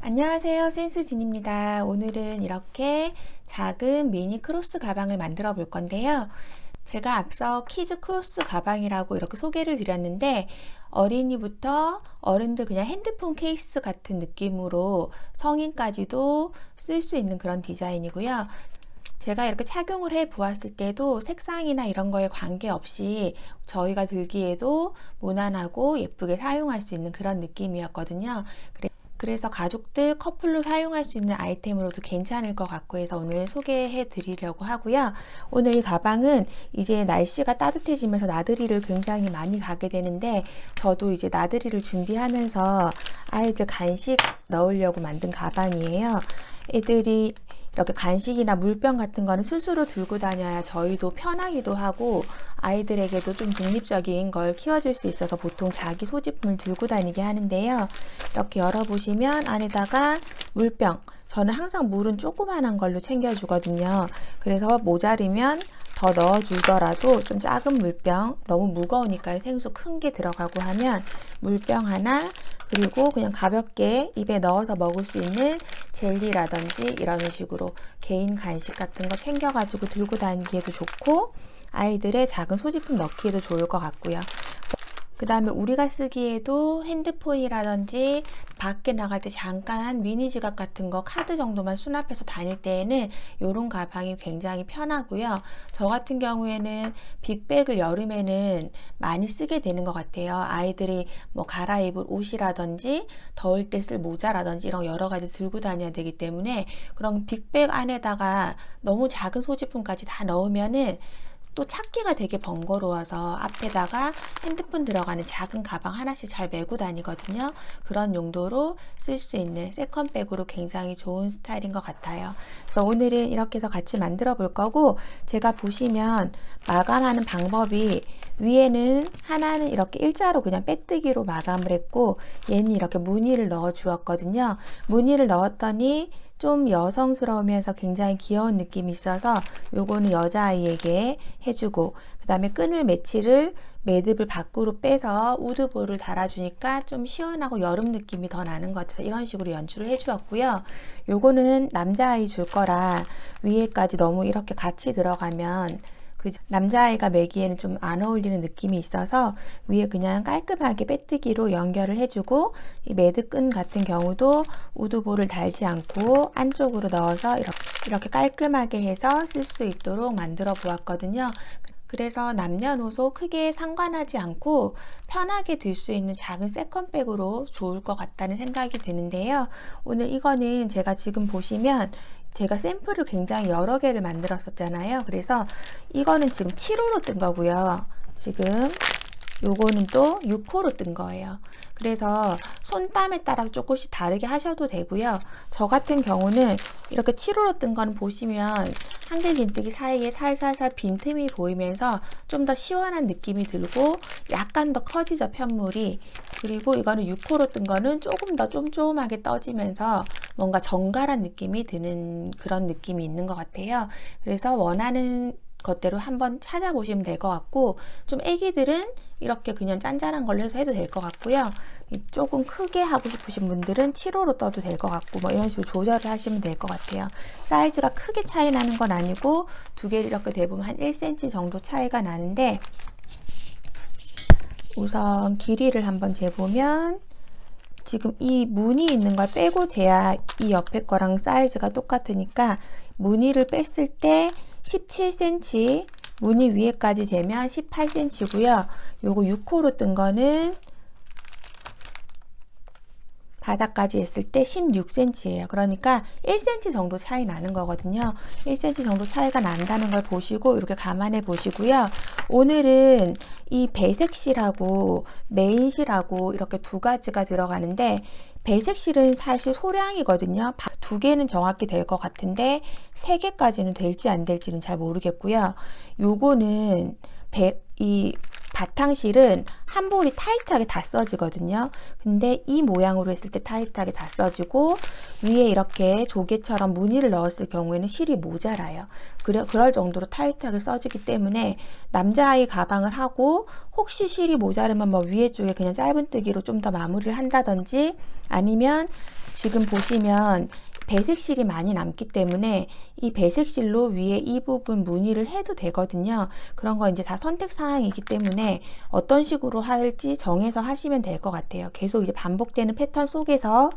안녕하세요, 센스진입니다. 오늘은 이렇게 작은 미니 크로스 가방을 만들어 볼 건데요. 제가 앞서 키즈 크로스 가방이라고 이렇게 소개를 드렸는데, 어린이부터 어른들 그냥 핸드폰 케이스 같은 느낌으로 성인까지도 쓸 수 있는 그런 디자인이고요. 제가 이렇게 착용을 해 보았을 때도 색상이나 이런 거에 관계없이 저희가 들기에도 무난하고 예쁘게 사용할 수 있는 그런 느낌이었거든요. 그래서 가족들 커플로 사용할 수 있는 아이템으로도 괜찮을 것 같고 해서 오늘 소개해 드리려고 하고요. 오늘 이 가방은 이제 날씨가 따뜻해지면서 나들이를 굉장히 많이 가게 되는데, 저도 이제 나들이를 준비하면서 아이들 간식 넣으려고 만든 가방이에요. 애들이 이렇게 간식이나 물병 같은 거는 스스로 들고 다녀야 저희도 편하기도 하고 아이들에게도 좀 독립적인 걸 키워줄 수 있어서 보통 자기 소지품을 들고 다니게 하는데요. 이렇게 열어보시면 안에다가 물병, 저는 항상 물은 조그만한 걸로 챙겨주거든요. 그래서 모자르면 더 넣어주더라도 좀 작은 물병, 너무 무거우니까 생수 큰 게 들어가고 하면 물병 하나, 그리고 그냥 가볍게 입에 넣어서 먹을 수 있는 젤리라든지 이런 식으로 개인 간식 같은 거 챙겨가지고 들고 다니기에도 좋고 아이들의 작은 소지품 넣기에도 좋을 것 같고요. 그 다음에 우리가 쓰기에도 핸드폰이라든지 밖에 나갈 때 잠깐 미니 지갑 같은 거 카드 정도만 수납해서 다닐 때에는 이런 가방이 굉장히 편하고요. 저 같은 경우에는 빅백을 여름에는 많이 쓰게 되는 것 같아요. 아이들이 뭐 갈아입을 옷이라든지 더울 때 쓸 모자라든지 이런 여러 가지 들고 다녀야 되기 때문에 그런 빅백 안에다가 너무 작은 소지품까지 다 넣으면은 또 찾기가 되게 번거로워서 앞에다가 핸드폰 들어가는 작은 가방 하나씩 잘 메고 다니거든요. 그런 용도로 쓸 수 있는 세컨백으로 굉장히 좋은 스타일인 것 같아요. 그래서 오늘은 이렇게 해서 같이 만들어 볼 거고, 제가 보시면 마감하는 방법이 위에는 하나는 이렇게 일자로 그냥 빼뜨기로 마감을 했고, 얘는 이렇게 무늬를 넣어 주었거든요. 무늬를 넣었더니 좀 여성스러우면서 굉장히 귀여운 느낌이 있어서 요거는 여자아이에게 해주고, 그 다음에 끈을 매치를 매듭을 밖으로 빼서 우드볼을 달아주니까 좀 시원하고 여름 느낌이 더 나는 것 같아서 이런 식으로 연출을 해주었고요. 요거는 남자아이 줄 거라 위에까지 너무 이렇게 같이 들어가면 남자아이가 매기에는 좀 안 어울리는 느낌이 있어서 위에 그냥 깔끔하게 빼뜨기로 연결을 해주고, 이 매듭끈 같은 경우도 우드볼을 달지 않고 안쪽으로 넣어서 이렇게 깔끔하게 해서 쓸 수 있도록 만들어 보았거든요. 그래서 남녀노소 크게 상관하지 않고 편하게 들 수 있는 작은 세컨백으로 좋을 것 같다는 생각이 드는데요. 오늘 이거는 제가 지금 보시면 제가 샘플을 굉장히 여러 개를 만들었었잖아요. 그래서 이거는 지금 7호로 뜬 거고요. 지금 요거는 또 6호로 뜬 거예요. 그래서 손땀에 따라서 조금씩 다르게 하셔도 되고요. 저 같은 경우는 이렇게 7호로 뜬 거는 보시면 한길 빈뜨기 사이에 살살살 빈틈이 보이면서 좀 더 시원한 느낌이 들고 약간 더 커지죠, 편물이. 그리고 이거는 6호로 뜬 거는 조금 더 쫌쫌하게 떠지면서 뭔가 정갈한 느낌이 드는 그런 느낌이 있는 것 같아요. 그래서 원하는 것대로 한번 찾아보시면 될 것 같고, 좀 애기들은 이렇게 그냥 짠짠한 걸로 해서 해도 될 것 같고요. 조금 크게 하고 싶으신 분들은 7호로 떠도 될 것 같고, 뭐 이런 식으로 조절을 하시면 될 것 같아요. 사이즈가 크게 차이 나는 건 아니고 두 개를 이렇게 대보면 한 1cm 정도 차이가 나는데, 우선 길이를 한번 재보면 지금 이 무늬 있는 걸 빼고 재야 이 옆에 거랑 사이즈가 똑같으니까 무늬를 뺐을 때 17cm, 무늬 위에까지 재면 18cm고요. 요거 6호로 뜬 거는 바닥까지 했을 때 16cm예요. 그러니까 1cm 정도 차이 나는 거거든요. 1cm 정도 차이가 난다는 걸 보시고 이렇게 감안해 보시고요. 오늘은 이 배색실하고 메인실하고 이렇게 두 가지가 들어가는데, 배색실은 사실 소량이거든요. 두 개는 정확히 될 것 같은데 세 개까지는 될지 안 될지는 잘 모르겠고요. 요거는 이 바탕실은 한 볼이 타이트하게 다 써지거든요. 근데 이 모양으로 했을 때 타이트하게 다 써지고, 위에 이렇게 조개처럼 무늬를 넣었을 경우에는 실이 모자라요. 그럴 정도로 타이트하게 써지기 때문에 남자아이 가방을 하고 혹시 실이 모자르면 뭐 위에 쪽에 그냥 짧은뜨기로 좀 더 마무리를 한다든지, 아니면 지금 보시면 배색실이 많이 남기 때문에 이 배색실로 위에 이 부분 무늬를 해도 되거든요. 그런 거 이제 다 선택 사항이기 때문에 어떤 식으로 할지 정해서 하시면 될 것 같아요. 계속 이제 반복되는 패턴 속에서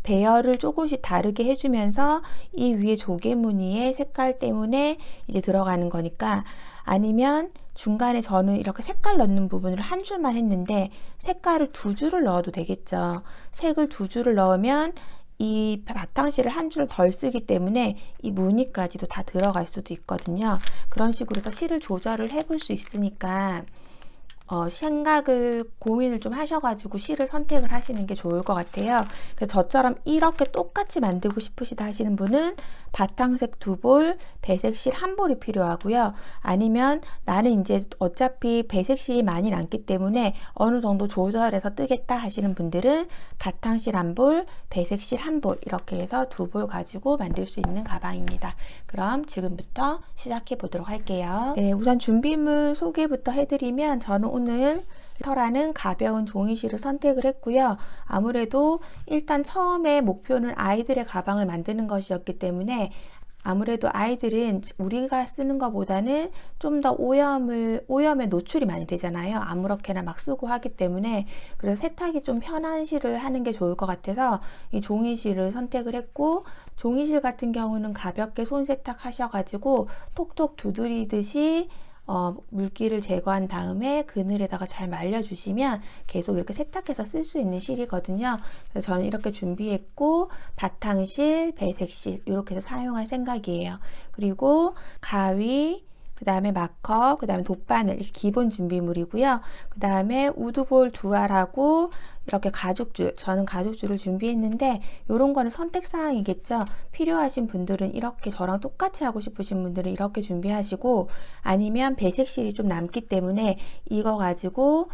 배열을 조금씩 다르게 해주면서 이 위에 조개 무늬의 색깔 때문에 이제 들어가는 거니까, 아니면 중간에 저는 이렇게 색깔 넣는 부분을 한 줄만 했는데 색깔을 두 줄을 넣어도 되겠죠. 색을 두 줄을 넣으면 이 바탕실을 한 줄 덜 쓰기 때문에 이 무늬까지도 다 들어갈 수도 있거든요. 그런 식으로 해서 실을 조절을 해볼 수 있으니까 생각을 고민을 좀 하셔가지고 실을 선택을 하시는 게 좋을 것 같아요. 그래서 저처럼 이렇게 똑같이 만들고 싶으시다 하시는 분은 바탕색 2볼, 배색실 1볼이 필요하고요. 아니면 나는 이제 어차피 배색실이 많이 남기 때문에 어느 정도 조절해서 뜨겠다 하시는 분들은 바탕실 1볼, 배색실 1볼 이렇게 해서 2볼 가지고 만들 수 있는 가방입니다. 그럼 지금부터 시작해 보도록 할게요. 네, 우선 준비물 소개부터 해드리면, 저는 오늘 터라는 가벼운 종이실을 선택을 했고요. 아무래도 일단 처음에 목표는 아이들의 가방을 만드는 것이었기 때문에 아무래도 아이들은 우리가 쓰는 것보다는 좀 더 오염에 노출이 많이 되잖아요. 아무렇게나 막 쓰고 하기 때문에. 그래서 세탁이 좀 편한 실을 하는 게 좋을 것 같아서 이 종이실을 선택을 했고, 종이실 같은 경우는 가볍게 손 세탁 하셔가지고 톡톡 두드리듯이 물기를 제거한 다음에 그늘에다가 잘 말려주시면 계속 이렇게 세탁해서 쓸 수 있는 실이거든요. 그래서 저는 이렇게 준비했고, 바탕실, 배색실 이렇게 해서 사용할 생각이에요. 그리고 가위, 그 다음에 마커, 그 다음에 돗바늘, 이렇게 기본 준비물이고요. 그 다음에 우드볼 2알하고 이렇게 가죽줄, 저는 가죽줄을 준비했는데 이런 거는 선택사항이겠죠. 필요하신 분들은 이렇게, 저랑 똑같이 하고 싶으신 분들은 이렇게 준비하시고, 아니면 배색실이 좀 남기 때문에 이거 가지고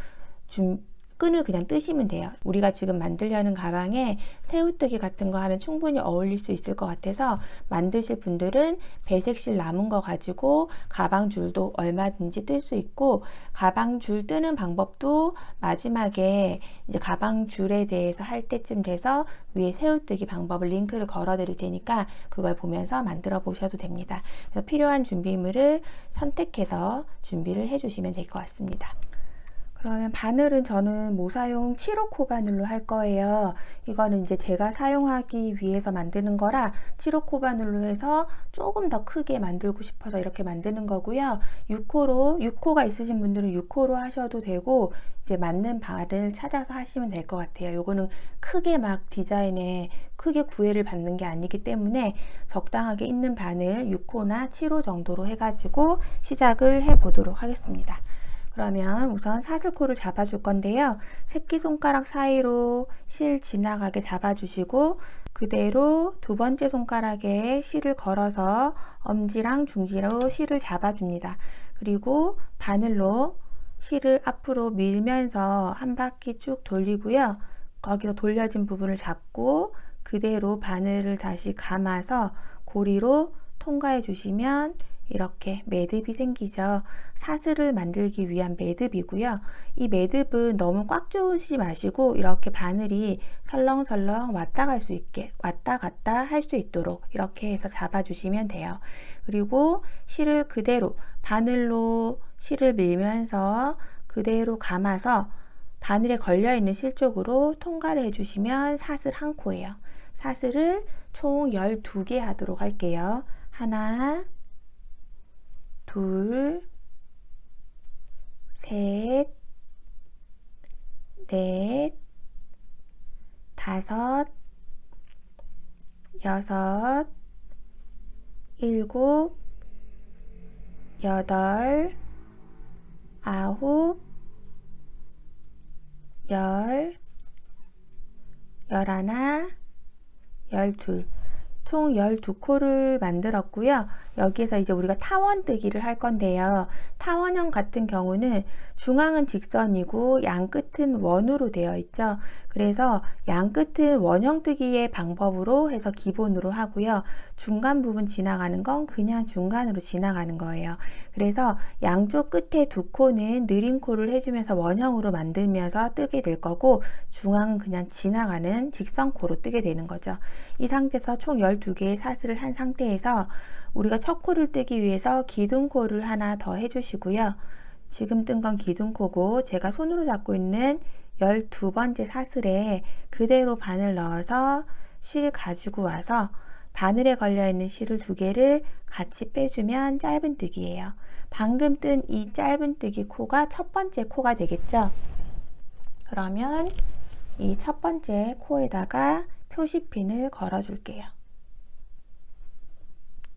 끈을 그냥 뜨시면 돼요. 우리가 지금 만들려는 가방에 새우뜨기 같은 거 하면 충분히 어울릴 수 있을 것 같아서, 만드실 분들은 배색실 남은 거 가지고 가방 줄도 얼마든지 뜰 수 있고, 가방 줄 뜨는 방법도 마지막에 이제 가방 줄에 대해서 할 때쯤 돼서 위에 새우뜨기 방법을 링크를 걸어 드릴 테니까 그걸 보면서 만들어 보셔도 됩니다. 그래서 필요한 준비물을 선택해서 준비를 해 주시면 될 것 같습니다. 그러면 바늘은 저는 모사용 7호 바늘로 할 거예요. 이거는 이제 제가 사용하기 위해서 만드는 거라 7호 바늘로 해서 조금 더 크게 만들고 싶어서 이렇게 만드는 거고요. 6호가 있으신 분들은 6호로 하셔도 되고, 이제 맞는 바늘 찾아서 하시면 될 것 같아요. 요거는 크게 막 디자인에 크게 구애를 받는 게 아니기 때문에 적당하게 있는 바늘 6호나 7호 정도로 해가지고 시작을 해 보도록 하겠습니다. 그러면 우선 사슬코를 잡아줄 건데요. 새끼손가락 사이로 실 지나가게 잡아주시고, 그대로 두 번째 손가락에 실을 걸어서 엄지랑 중지로 실을 잡아줍니다. 그리고 바늘로 실을 앞으로 밀면서 한 바퀴 쭉 돌리고요. 거기서 돌려진 부분을 잡고 그대로 바늘을 다시 감아서 고리로 통과해 주시면 이렇게 매듭이 생기죠. 사슬을 만들기 위한 매듭이고요. 이 매듭은 너무 꽉 조으시지 마시고 이렇게 바늘이 설렁설렁 왔다 갔다 할 수 있도록 이렇게 해서 잡아주시면 돼요. 그리고 실을 그대로 바늘로 실을 밀면서 그대로 감아서 바늘에 걸려있는 실 쪽으로 통과를 해주시면 사슬 한 코예요. 사슬을 총 12개 하도록 할게요. 하나, 둘, 셋, 넷, 다섯, 여섯, 일곱, 여덟, 아홉, 열, 열하나, 열둘, 총 12코를 만들었고요. 여기에서 이제 우리가 타원뜨기를 할 건데요. 타원형 같은 경우는 중앙은 직선이고 양 끝은 원으로 되어 있죠. 그래서 양 끝은 원형뜨기의 방법으로 해서 기본으로 하고요. 중간 부분 지나가는 건 그냥 중간으로 지나가는 거예요. 그래서 양쪽 끝에 두 코는 느린 코를 해주면서 원형으로 만들면서 뜨게 될 거고, 중앙은 그냥 지나가는 직선코로 뜨게 되는 거죠. 이 상태에서 총 12개의 사슬을 한 상태에서 우리가 첫 코를 뜨기 위해서 기둥코를 하나 더 해주시고요. 지금 뜬 건 기둥코고, 제가 손으로 잡고 있는 12번째 사슬에 그대로 바늘 넣어서 실 가지고 와서 바늘에 걸려있는 실을 2개를 같이 빼주면 짧은뜨기예요. 방금 뜬 이 짧은뜨기 코가 첫 번째 코가 되겠죠? 그러면 이 첫 번째 코에다가 표시핀을 걸어 줄게요.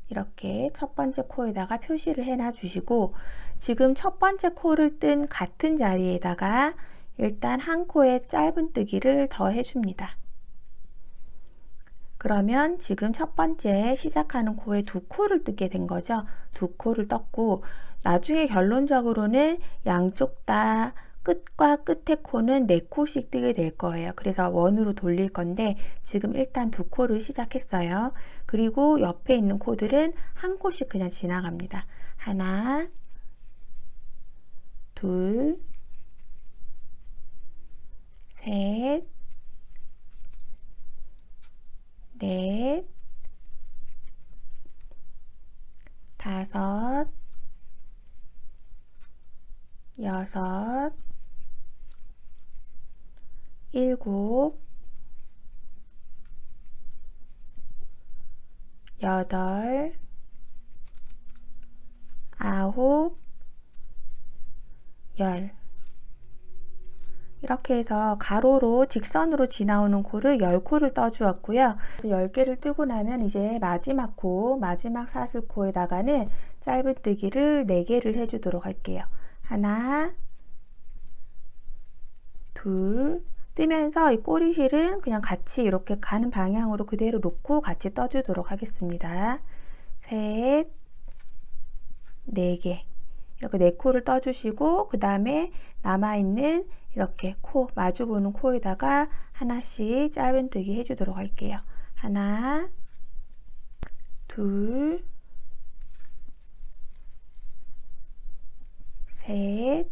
이렇게 첫 번째 코에다가 표시를 해놔 주시고, 지금 첫 번째 코를 뜬 같은 자리에다가 일단 한 코에 짧은뜨기를 더 해줍니다. 그러면 지금 첫 번째 시작하는 코에 2코를 뜨게 된 거죠. 2코를 떴고, 나중에 결론적으로는 양쪽 다 끝과 끝의 코는 4코씩 뜨게 될 거예요. 그래서 원으로 돌릴 건데 지금 일단 2코를 시작했어요. 그리고 옆에 있는 코들은 한 코씩 그냥 지나갑니다. 하나, 둘, 셋, 넷, 다섯, 여섯, 일곱, 여덟, 아홉, 열. 이렇게 해서 가로로 직선으로 지나오는 코를 10코를 떠주었고요. 10개를 뜨고 나면 이제 마지막 코, 마지막 사슬코에다가는 짧은뜨기를 4개를 해주도록 할게요. 하나, 둘, 뜨면서 이 꼬리실은 그냥 같이 이렇게 가는 방향으로 그대로 놓고 같이 떠주도록 하겠습니다. 셋, 4개. 이렇게 4코를 떠주시고, 그 다음에 남아있는 이렇게 코, 마주보는 코에다가 하나씩 짧은뜨기 해주도록 할게요. 하나, 둘, 셋,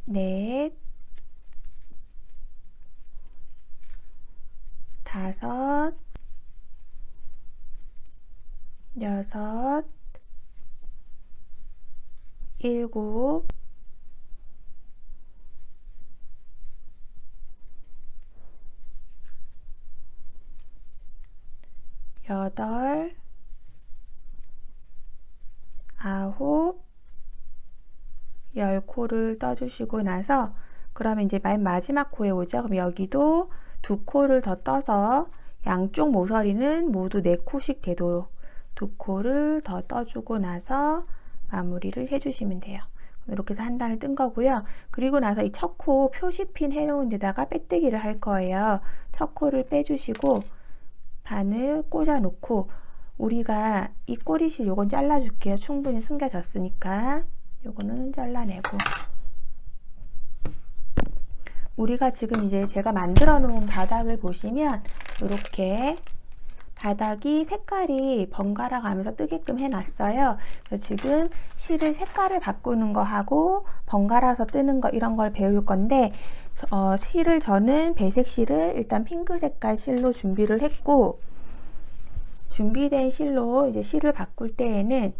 넷, 다섯, 여섯, 일곱, 여덟, 아홉, 10코를 떠주시고 나서, 그러면 이제 맨 마지막 코에 오죠. 그럼 여기도 2코를 더 떠서 양쪽 모서리는 모두 4코씩 되도록 2코를 더 떠주고 나서 마무리를 해주시면 돼요. 이렇게 해서 한 단을 뜬 거고요. 그리고 나서 이 첫 코 표시핀 해놓은 데다가 빼뜨기를 할 거예요. 첫 코를 빼주시고 바늘 꽂아 놓고, 우리가 이 꼬리실 요건 잘라줄게요. 충분히 숨겨졌으니까 요거는 잘라내고, 우리가 지금 이제 제가 만들어 놓은 바닥을 보시면 이렇게 바닥이 색깔이 번갈아 가면서 뜨게끔 해놨어요. 그래서 지금 실을 색깔을 바꾸는 거 하고 번갈아서 뜨는 거, 이런 걸 배울 건데, 실을 저는 배색 실을 일단 핑크 색깔 실로 준비를 했고, 준비된 실로 이제 실을 바꿀 때에는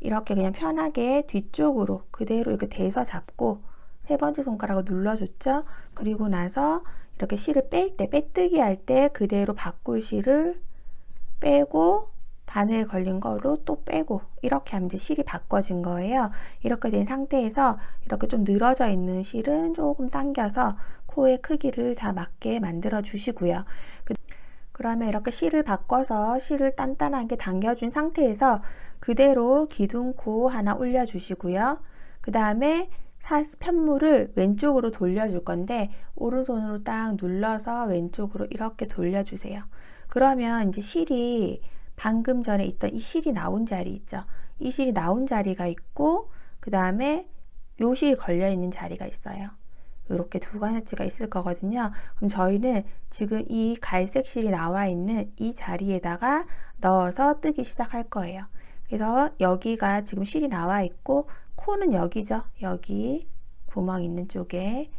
이렇게 그냥 편하게 뒤쪽으로 그대로 이렇게 대서 잡고 3번째 손가락을 눌러줬죠. 그리고 나서 이렇게 실을 뺄 때, 빼뜨기 할 때 그대로 바꿀 실을 빼고 바늘 걸린 거로 또 빼고, 이렇게 하면 이제 실이 바꿔진 거예요. 이렇게 된 상태에서 이렇게 좀 늘어져 있는 실은 조금 당겨서 코의 크기를 다 맞게 만들어 주시고요. 그러면 이렇게 실을 바꿔서 실을 단단하게 당겨준 상태에서 그대로 기둥코 하나 올려 주시고요. 그 다음에 편물을 왼쪽으로 돌려줄 건데, 오른손으로 딱 눌러서 왼쪽으로 이렇게 돌려주세요. 그러면 이제 실이 방금 전에 있던 이 실이 나온 자리 있죠. 이 실이 나온 자리가 있고 그 다음에 요 실이 걸려 있는 자리가 있어요. 이렇게 두 가지가 있을 거거든요. 그럼 저희는 지금 이 갈색 실이 나와 있는 이 자리에다가 넣어서 뜨기 시작할 거예요. 그래서 여기가 지금 실이 나와 있고 코는 여기죠. 여기 구멍 있는 쪽에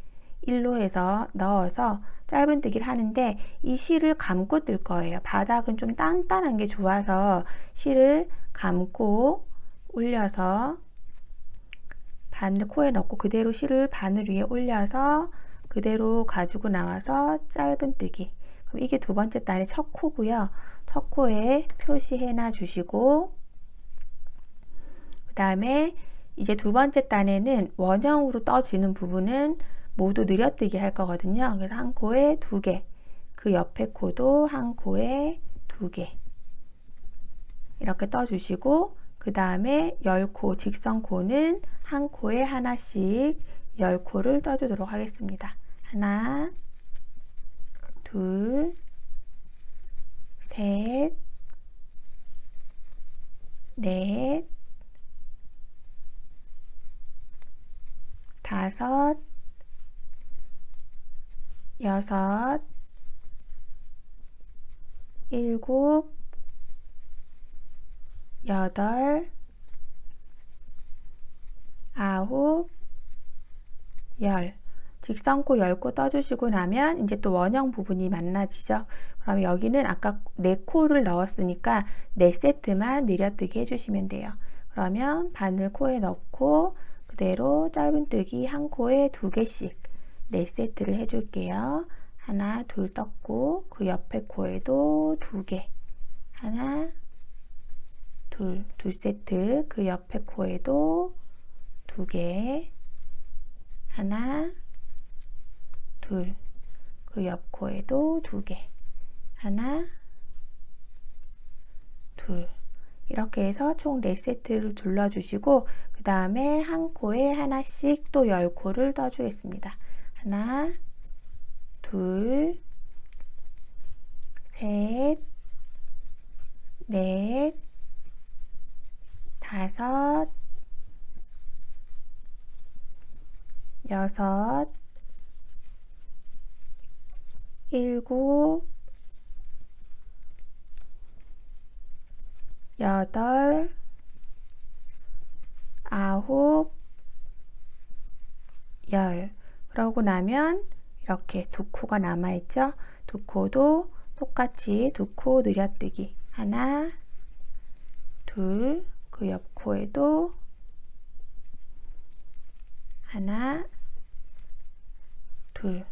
일로 해서 넣어서 짧은뜨기를 하는데 이 실을 감고 뜰 거예요. 바닥은 좀 단단한 게 좋아서 실을 감고 올려서 바늘 코에 넣고 그대로 실을 바늘 위에 올려서 그대로 가지고 나와서 짧은뜨기. 그럼 이게 두 번째 단의 첫 코고요. 첫 코에 표시해 놔 주시고 그 다음에 이제 두 번째 단에는 원형으로 떠지는 부분은 모두 늘여뜨기 할 거거든요. 그래서 한 코에 두 개, 그 옆에 코도 한 코에 두 개 이렇게 떠주시고 그 다음에 열코, 직선코는 한 코에 하나씩 10코를 떠주도록 하겠습니다. 하나, 둘, 셋, 넷, 다섯, 여섯, 일곱, 여덟, 아홉, 열. 직선코 10코 떠주시고 나면 이제 또 원형 부분이 만나지죠. 그럼 여기는 아까 4코를 넣었으니까 4세트만 내려뜨기 해주시면 돼요. 그러면 바늘 코에 넣고 그대로 짧은뜨기 한 코에 2개씩 4세트를 해줄게요. 하나, 둘 떴고 그 옆에 코에도 2개. 하나, 둘, 2세트. 그 옆에 코에도 2개. 하나, 둘, 그 옆 코에도 2개. 하나, 둘. 이렇게 해서 총 4세트를 둘러주시고 그 다음에 한 코에 하나씩 또 10코를 떠주겠습니다. 하나, 둘, 셋, 넷, 다섯, 여섯, 일곱, 여덟, 아홉, 열. 그러고 나면 이렇게 2코가 남아있죠? 2코도 똑같이 2코 늘여뜨기. 하나, 둘, 그 옆 코에도 하나, 둘.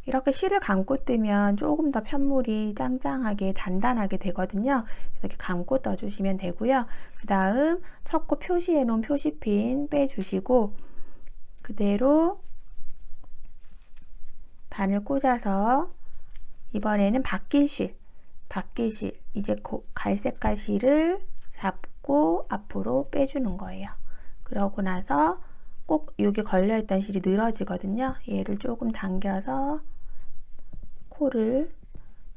이렇게 실을 감고 뜨면 조금 더 편물이 짱짱하게 단단하게 되거든요. 그래서 이렇게 감고 떠주시면 되고요. 그 다음 첫 코 표시해 놓은 표시핀 빼주시고 그대로 바늘 꽂아서 이번에는 바뀔실 이제 갈색깔 실을 잡고 앞으로 빼주는 거예요. 그러고 나서 꼭 여기 걸려있던 실이 늘어지거든요. 얘를 조금 당겨서 코를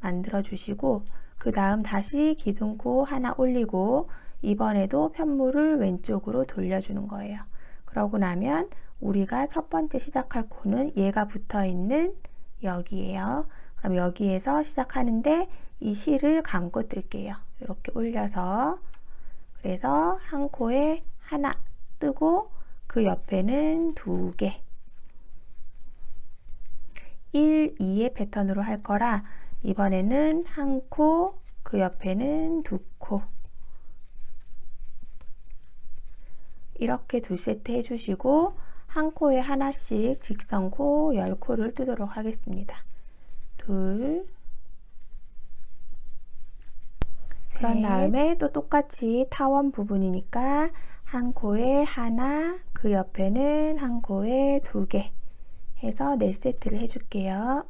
만들어 주시고 그 다음 다시 기둥코 하나 올리고 이번에도 편물을 왼쪽으로 돌려주는 거예요. 그러고 나면 우리가 첫 번째 시작할 코는 얘가 붙어 있는 여기에요. 그럼 여기에서 시작하는데 이 실을 감고 뜰게요. 이렇게 올려서 그래서 한 코에 하나 뜨고 그 옆에는 2개 1, 2의 패턴으로 할 거라 이번에는 한 코, 그 옆에는 2코 이렇게 2세트 해주시고 한 코에 하나씩 직선코 10코를 뜨도록 하겠습니다. 둘, 그런 다음에 또 똑같이 타원 부분이니까 한 코에 하나, 그 옆에는 한 코에 2개 해서 4세트를 해줄게요.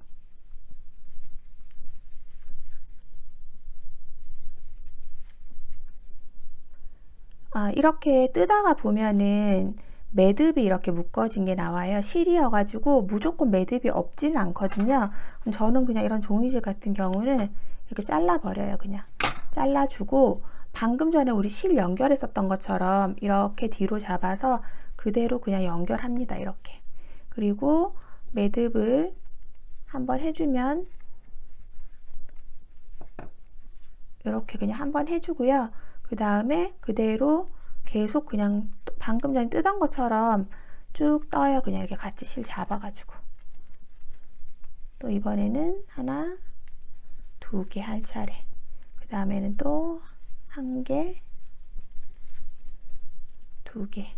이렇게 뜨다가 보면은 매듭이 이렇게 묶어진 게 나와요. 실이어가지고 무조건 매듭이 없지는 않거든요. 그럼 저는 그냥 이런 종이실 같은 경우는 이렇게 잘라버려요. 그냥 잘라주고 방금 전에 우리 실 연결했었던 것처럼 이렇게 뒤로 잡아서 그대로 그냥 연결합니다. 이렇게. 그리고 매듭을 한번 해주면 이렇게 그냥 한번 해주고요. 그 다음에 그대로 계속 그냥 방금 전에 뜨던 것처럼 쭉 떠요. 그냥 이렇게 같이 실 잡아가지고. 또 이번에는 하나, 두 개 할 차례. 그 다음에는 또 한 개, 두 개.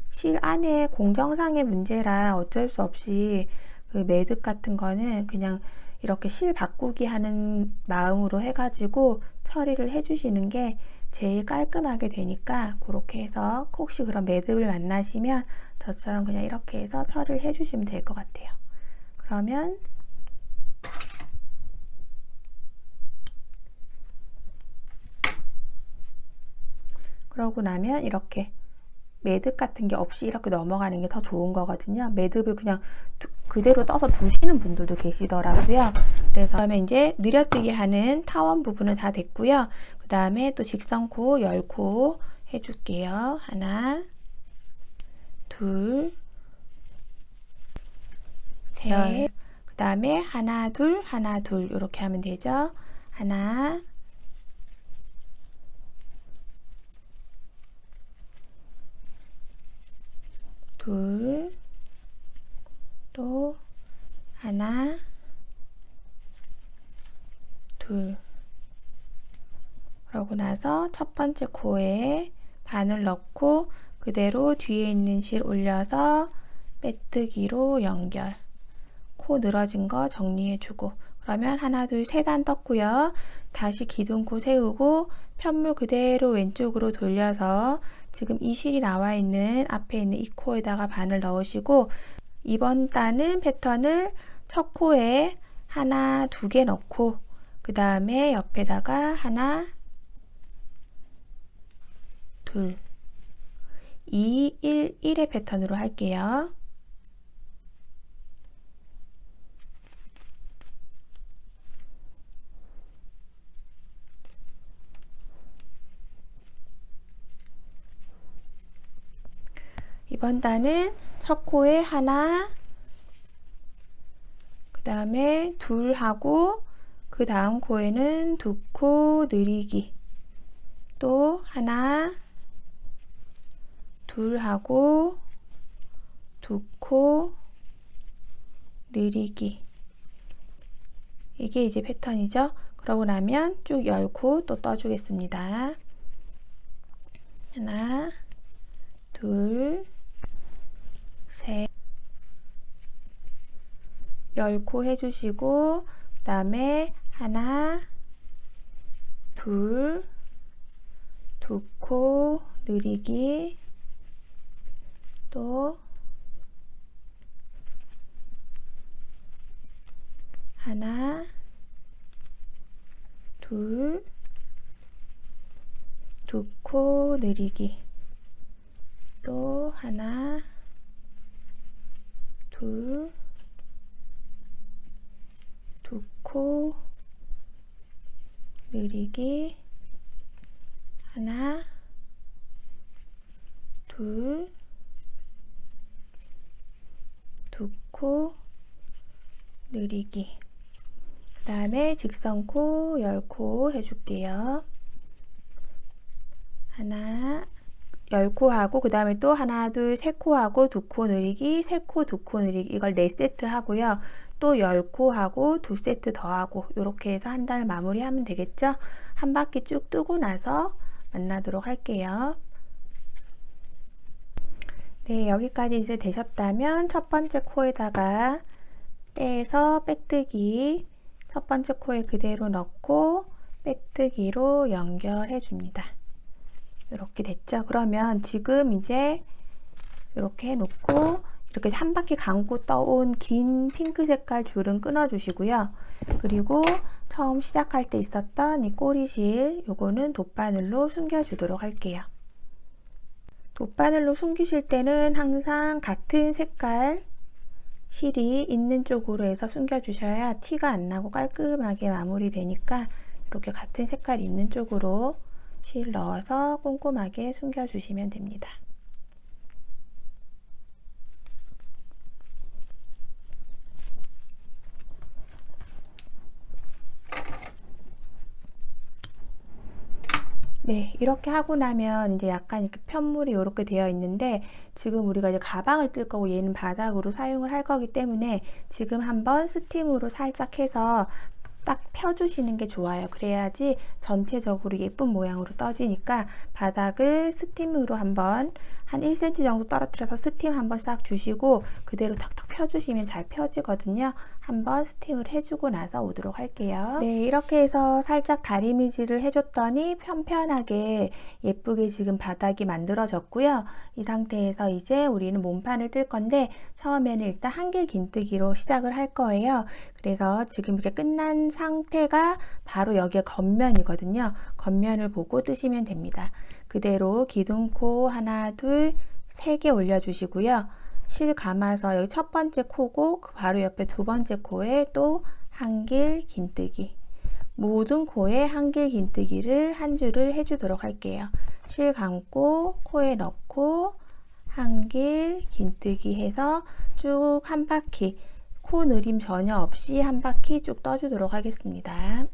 실 안에 공정상의 문제라 어쩔 수 없이 그 매듭 같은 거는 그냥 이렇게 실 바꾸기 하는 마음으로 해가지고 처리를 해주시는 게 제일 깔끔하게 되니까 그렇게 해서 혹시 그런 매듭을 만나시면 저처럼 그냥 이렇게 해서 처리를 해주시면 될 것 같아요. 그러면 그러고 나면 이렇게 매듭 같은 게 없이 이렇게 넘어가는 게 더 좋은 거거든요. 매듭을 그냥 그대로 떠서 두시는 분들도 계시더라고요. 그래서 그다음에 이제 느려뜨기 하는 타원 부분은 다 됐고요. 그 다음에 또 직선코, 열코 해줄게요. 하나, 둘, 셋. 그 다음에 하나, 둘, 하나, 둘 이렇게 하면 되죠. 하나, 둘, 또 하나, 둘. 그러고 나서 첫 번째 코에 바늘 넣고 그대로 뒤에 있는 실 올려서 빼뜨기로 연결. 코 늘어진 거 정리해주고 그러면 하나, 둘, 세 단 떴고요. 다시 기둥코 세우고 편물 그대로 왼쪽으로 돌려서 지금 이 실이 나와 있는 앞에 있는 이 코에다가 바늘 넣으시고 이번 단은 패턴을 첫 코에 하나, 두 개 넣고 그 다음에 옆에다가 하나, 둘, 2, 1, 1의 패턴으로 할게요. 이번 단은 첫 코에 하나, 그 다음에 둘 하고 그 다음 코에는 두 코 늘리기, 또 하나, 둘 하고 두 코 늘리기. 이게 이제 패턴이죠. 그러고 나면 쭉 열고 또 떠주겠습니다. 하나, 둘, 셋. 열코 해주시고 그 다음에 하나, 둘, 두 코 늘리기, 또 하나, 둘, 두 코 늘리기, 또 하나, 둘, 두 코 늘리기, 하나, 둘, 두 코 늘리기. 그 다음에 직선코, 열코 해줄게요. 하나, 열코 하고 그 다음에 또 하나, 둘, 세 코 하고 두 코 늘리기, 세 코, 두 코 늘리기. 이걸 4세트 하고요. 또 10코 하고 2세트 더 하고 이렇게 해서 한 단을 마무리하면 되겠죠. 한 바퀴 쭉 뜨고 나서 만나도록 할게요. 네, 여기까지 이제 되셨다면 첫 번째 코에다가 빼서 빼뜨기, 첫 번째 코에 그대로 넣고 빼뜨기로 연결해 줍니다. 이렇게 됐죠. 그러면 지금 이제 이렇게 해놓고 이렇게 한 바퀴 감고 떠온 긴 핑크 색깔 줄은 끊어 주시고요. 그리고 처음 시작할 때 있었던 이 꼬리실 요거는 돗바늘로 숨겨 주도록 할게요. 돗바늘로 숨기실 때는 항상 같은 색깔 실이 있는 쪽으로 해서 숨겨 주셔야 티가 안 나고 깔끔하게 마무리 되니까 이렇게 같은 색깔 있는 쪽으로 실 넣어서 꼼꼼하게 숨겨 주시면 됩니다. 네, 이렇게 하고 나면 이제 약간 이렇게 편물이 이렇게 되어 있는데, 지금 우리가 이제 가방을 뜰 거고 얘는 바닥으로 사용을 할 거기 때문에 지금 한번 스팀으로 살짝 해서 딱 펴주시는 게 좋아요. 그래야지 전체적으로 예쁜 모양으로 떠지니까 바닥을 스팀으로 한번 한 1cm 정도 떨어뜨려서 스팀 한번 싹 주시고 그대로 탁탁 펴주시면 잘 펴지거든요. 한번 스팀을 해주고 나서 오도록 할게요. 네, 이렇게 해서 살짝 다리미질을 해줬더니 편편하게 예쁘게 지금 바닥이 만들어졌고요. 이 상태에서 이제 우리는 몸판을 뜰 건데 처음에는 일단 한길 긴뜨기로 시작을 할 거예요. 그래서 지금 이렇게 끝난 상태가 바로 여기에 겉면이거든요. 겉면을 보고 뜨시면 됩니다. 그대로 기둥코 하나, 둘, 3개 올려주시고요. 실 감아서 여기 첫 번째 코고 그 바로 옆에 두 번째 코에 또 한길 긴뜨기. 모든 코에 한길 긴뜨기를 한 줄을 해주도록 할게요. 실 감고 코에 넣고 한길 긴뜨기 해서 쭉 한 바퀴, 코 느림 전혀 없이 한 바퀴 쭉 떠주도록 하겠습니다.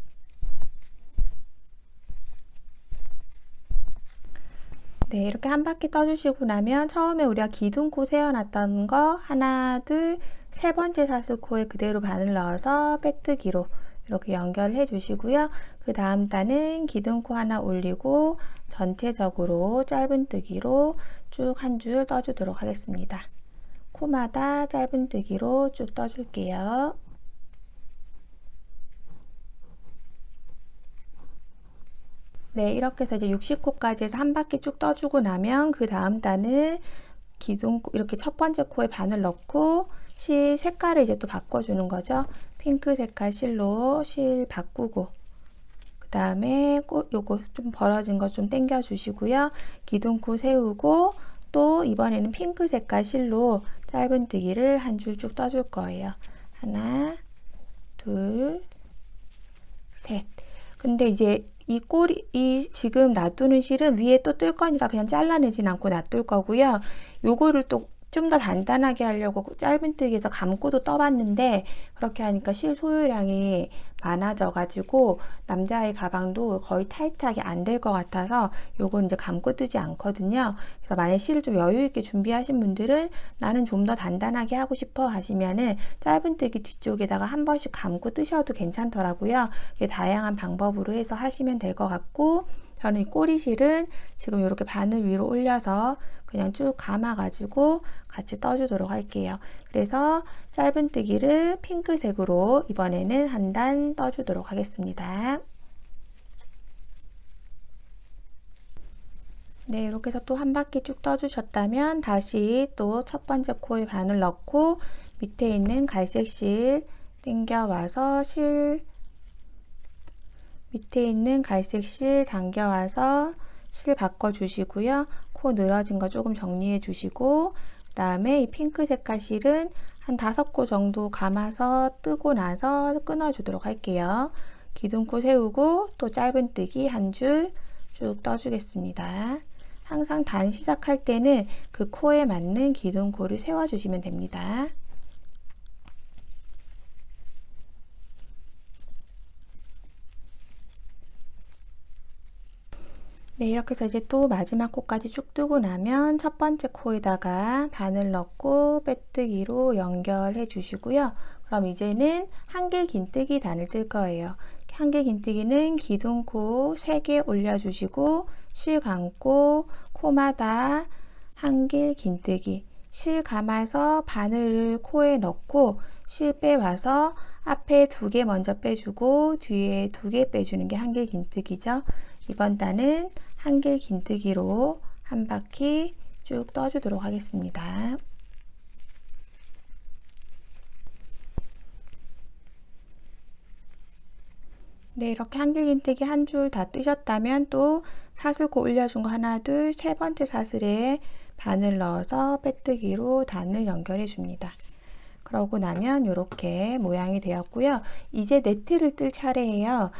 네, 이렇게 한 바퀴 떠주시고 나면 처음에 우리가 기둥코 세워놨던 거 하나, 둘, 세 번째 사슬코에 그대로 바늘 넣어서 빼뜨기로 이렇게 연결해 주시고요. 그 다음 단은 기둥코 하나 올리고 전체적으로 짧은뜨기로 쭉 한 줄 떠주도록 하겠습니다. 코마다 짧은뜨기로 쭉 떠줄게요. 네, 이렇게 해서 이제 60코까지 해서 한 바퀴 쭉 떠주고 나면 그 다음 단을 기둥코 이렇게 첫 번째 코에 바늘 넣고 실 색깔을 이제 또 바꿔주는 거죠. 핑크 색깔 실로 실 바꾸고 그 다음에 요거 좀 벌어진 거 좀 당겨 주시고요. 기둥코 세우고 또 이번에는 핑크 색깔 실로 짧은뜨기를 한 줄 쭉 떠줄 거예요. 하나, 둘, 셋. 근데 이제 이 지금 놔두는 실은 위에 또 뜰 거니까 그냥 잘라내진 않고 놔둘 거고요. 요거를 또 좀 더 단단하게 하려고 짧은뜨기에서 감고도 떠봤는데 그렇게 하니까 실 소요량이 많아져 가지고 남자의 가방도 거의 타이트하게 안 될 것 같아서 요건 이제 감고 뜨지 않거든요. 그래서 만약 실을 좀 여유 있게 준비하신 분들은 나는 좀 더 단단하게 하고 싶어 하시면은 짧은뜨기 뒤쪽에다가 한 번씩 감고 뜨셔도 괜찮더라고요. 다양한 방법으로 해서 하시면 될 것 같고, 저는 이 꼬리실은 지금 이렇게 바늘 위로 올려서 그냥 쭉 감아가지고 같이 떠주도록 할게요. 그래서 짧은뜨기를 핑크색으로 이번에는 한 단 떠주도록 하겠습니다. 네, 이렇게 해서 또 한 바퀴 쭉 떠주셨다면 다시 또 첫 번째 코에 바늘 넣고 밑에 있는 갈색 실 당겨와서 밑에 있는 갈색 실 당겨와서 실 바꿔주시고요. 코 늘어진 거 조금 정리해 주시고 그 다음에 이 핑크 색깔 실은 한 5코 정도 감아서 뜨고 나서 끊어주도록 할게요. 기둥코 세우고 또 짧은뜨기 한 줄 쭉 떠주겠습니다. 항상 단 시작할 때는 그 코에 맞는 기둥코를 세워주시면 됩니다. 네, 이렇게 해서 이제 또 마지막 코까지 쭉 뜨고 나면 첫 번째 코에다가 바늘 넣고 빼뜨기로 연결해 주시고요. 그럼 이제는 한길 긴뜨기 단을 뜰 거예요. 한길 긴뜨기는 기둥코 3개 올려주시고 실 감고 코마다 한길 긴뜨기, 실 감아서 바늘을 코에 넣고 실 빼와서 앞에 2개 먼저 빼주고 뒤에 2개 빼주는 게 한길 긴뜨기죠. 이번 단은 한길 긴뜨기로 한 바퀴 쭉 떠주도록 하겠습니다. 네, 이렇게 한길긴뜨기 한 줄 다 뜨셨다면 또 사슬코 올려준 거 하나, 둘, 세 번째 사슬에 바늘 넣어서 빼뜨기로 단을 연결해 줍니다. 그러고 나면 이렇게 모양이 되었고요. 이제 네트를 뜰 차례예요.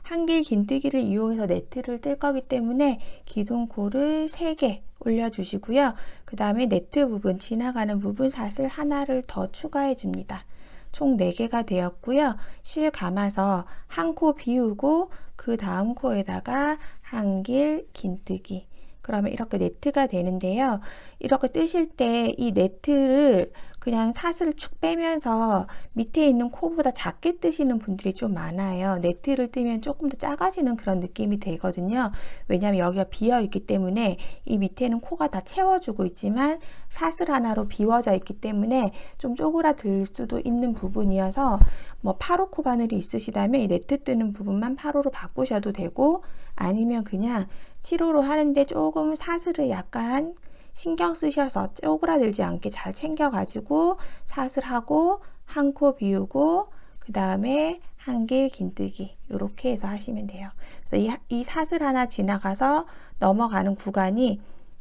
한길긴뜨기를 이용해서 네트를 뜰 거기 때문에 기둥코를 3개 올려주시고요. 그 다음에 네트 부분, 지나가는 부분 사슬 하나를 더 추가해 줍니다. 총 4개가 되었고요. 실 감아서 한 코 비우고 그 다음 코에다가 한길긴뜨기. 그러면 이렇게 네트가 되는데요. 이렇게 뜨실 때 이 네트를 그냥 사슬을 축 빼면서 밑에 있는 코보다 작게 뜨시는 분들이 좀 많아요. 네트를 뜨면 조금 더 작아지는 그런 느낌이 되거든요. 왜냐하면 여기가 비어 있기 때문에 이 밑에는 코가 다 채워주고 있지만 사슬 하나로 비워져 있기 때문에 좀 쪼그라들 수도 있는 부분이어서 뭐 8호 코 바늘이 있으시다면 이 네트 뜨는 부분만 8호로 바꾸셔도 되고, 아니면 그냥 7호로 하는데 조금 사슬을 약간 신경 쓰셔서 쪼그라들지 않게 잘 챙겨가지고 사슬하고 한 코 비우고 그 다음에 한길긴뜨기 이렇게 해서 하시면 돼요. 그래서 이 사슬 하나 지나가서 넘어가는 구간이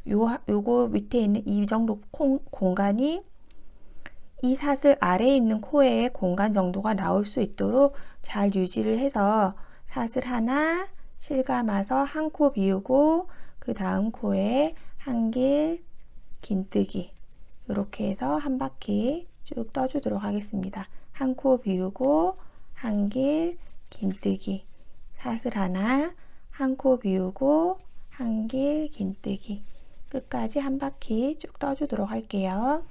요거 밑에 있는 이 정도 공간이 이 사슬 아래에 있는 코에 공간 정도가 나올 수 있도록 잘 유지를 해서 사슬 하나 실감아서 한 코 비우고 그 다음 코에 한길긴뜨기 이렇게 해서 한 바퀴 쭉 떠주도록 하겠습니다. 한 코 비우고 한길긴뜨기 사슬 하나, 한 코 비우고 한길긴뜨기 끝까지 한 바퀴 쭉 떠주도록 할게요.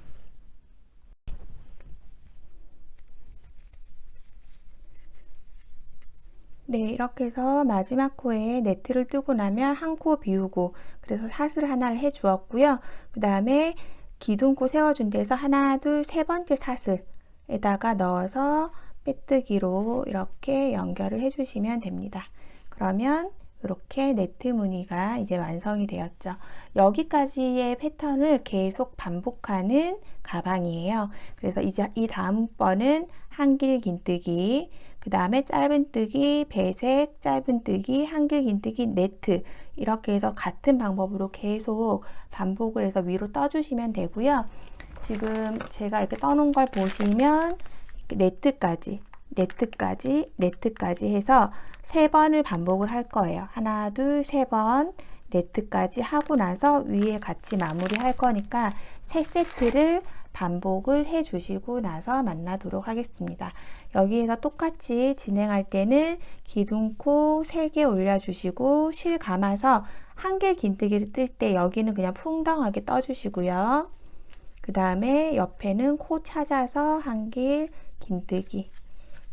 네, 이렇게 해서 마지막 코에 네트를 뜨고 나면 한 코 비우고, 그래서 사슬 하나를 해 주었고요. 그 다음에 기둥코 세워준 데서 하나, 둘, 세 번째 사슬에다가 넣어서 빼뜨기로 이렇게 연결을 해 주시면 됩니다. 그러면 이렇게 네트 무늬가 이제 완성이 되었죠. 여기까지의 패턴을 계속 반복하는 가방이에요. 그래서 이제 이 다음번은 한길긴뜨기, 그 다음에 짧은뜨기, 배색, 짧은뜨기, 한길긴뜨기, 네트 이렇게 해서 같은 방법으로 계속 반복을 해서 위로 떠주시면 되고요. 지금 제가 이렇게 떠놓은 걸 보시면 네트까지 해서 3번을 반복을 할 거예요. 하나, 둘, 3번 네트까지 하고 나서 위에 같이 마무리 할 거니까 3세트를 반복을 해 주시고 나서 만나도록 하겠습니다. 여기에서 똑같이 진행할 때는 기둥코 3개 올려주시고 실 감아서 한길긴뜨기를 뜰 때 여기는 그냥 풍덩하게 떠주시고요. 그 다음에 옆에는 코 찾아서 한길긴뜨기,